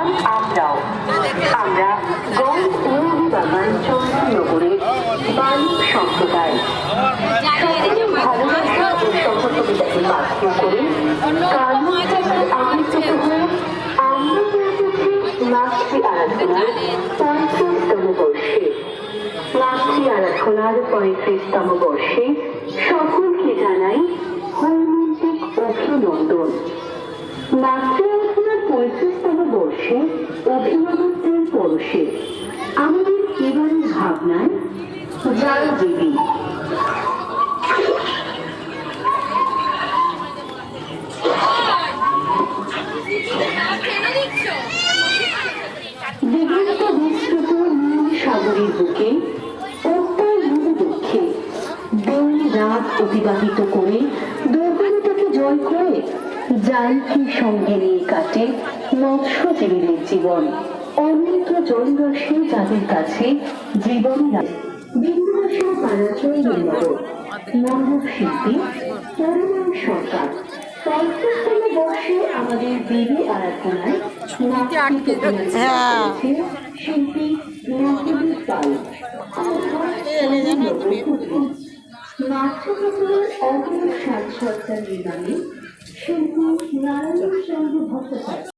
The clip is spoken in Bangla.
মেহমান আমরাও। আমরা গঞ্জ বাগান চন্দ্রনগরের বালিক সম্প্রদায় সকলে ভালোবাসা ও সহযোগিতাকে পাত্র করে কারণের সাথে আবির্ভূত হয়ে আমরা পেয়েছি মাতৃ আরাধনার 35তম বর্ষে। মাতৃ আরাধনার 35তম বর্ষে সকলকে জানাই হৈমন্তিক অভিনন্দন। মাতৃ আরাধনার 35তম বর্ষে অভিনবত্বের পরশে আমাদের এবারের ভাবনায় জয় দেবী। বিগত বিস্তৃত নীল সাগরের বুকে উত্তর দুঃখে দিন রাত অতিবাহিত করে দুর্বলতাকে জয় করে জালকে সঙ্গে নিয়ে কাটে মৎস্যজীবীদের জীবন। অনন্ত জলরাশি যাদের কাছে জীবনের বিন্দুবাসী পারাচয় নির্মাণ মণ্ডপ শিল্পী পরিমাণ সরকার 35তম বর্ষে আমাদের দেবী আরাধনায় শিল্পী নবদ্বীপ পাল মাতৃকাপুরের অপর সাজসজ্জা নির্মাণে শিল্পী নারায়ণ চন্দ্র ভট্টাচার্য।